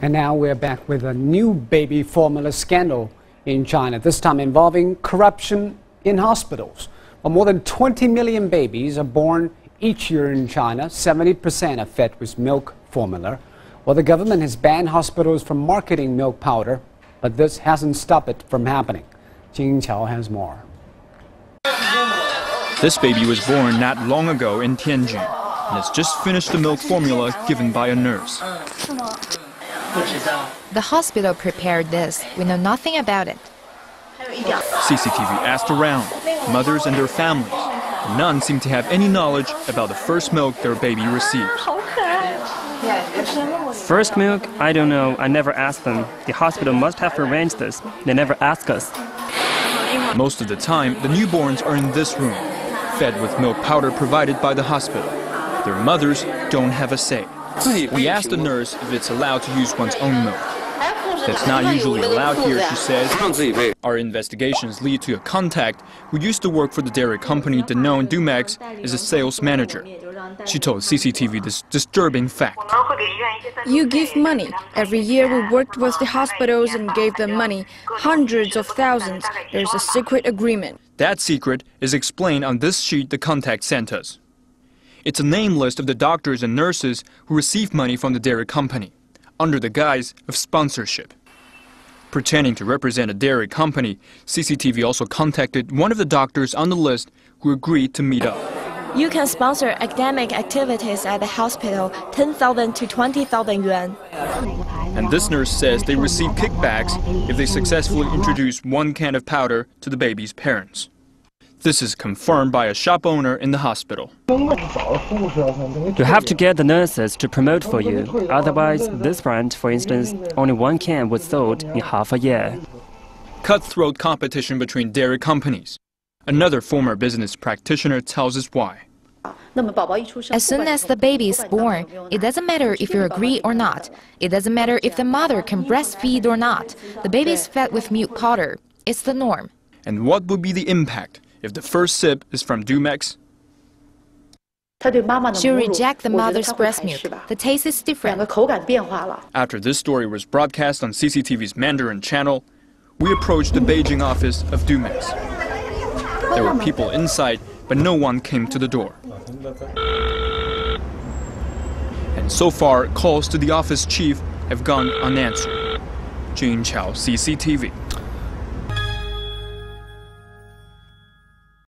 And now we're back with a new baby formula scandal in China, this time involving corruption in hospitals. Well, more than 20 million babies are born each year in China. 70% are fed with milk formula. Well, the government has banned hospitals from marketing milk powder, but this hasn't stopped it from happening. Jing Qiao has more. This baby was born not long ago in Tianjin and has just finished the milk formula given by a nurse. The hospital prepared this. We know nothing about it. CCTV asked around, mothers and their families. None seem to have any knowledge about the first milk their baby received. First milk? I don't know. I never asked them. The hospital must have arranged this. They never asked us. Most of the time, the newborns are in this room, fed with milk powder provided by the hospital. Their mothers don't have a say. We asked the nurse if it's allowed to use one's own milk. That's not usually allowed here, she says. Our investigations lead to a contact who used to work for the dairy company Danone Dumex as a sales manager. She told CCTV this disturbing fact. You give money. Every year we worked with the hospitals and gave them money, hundreds of thousands. There's a secret agreement. That secret is explained on this sheet the contact sent us. It's a name list of the doctors and nurses who receive money from the dairy company, under the guise of sponsorship. Pretending to represent a dairy company, CCTV also contacted one of the doctors on the list who agreed to meet up. You can sponsor academic activities at the hospital, 10,000 to 20,000 yuan. And this nurse says they receive kickbacks if they successfully introduce 1 can of powder to the baby's parents. This is confirmed by a shop owner in the hospital. You have to get the nurses to promote for you. Otherwise, this brand, for instance, only 1 can was sold in half a year. Cutthroat competition between dairy companies. Another former business practitioner tells us why. As soon as the baby is born, it doesn't matter if you agree or not. It doesn't matter if the mother can breastfeed or not. The baby is fed with milk powder. It's the norm. And what would be the impact if the first sip is from Dumex? She'll reject the mother's breast milk. The taste is different. After this story was broadcast on CCTV's Mandarin channel, we approached the Beijing office of Dumex. There were people inside, but no one came to the door. And so far, calls to the office chief have gone unanswered. Jing Qiao, CCTV.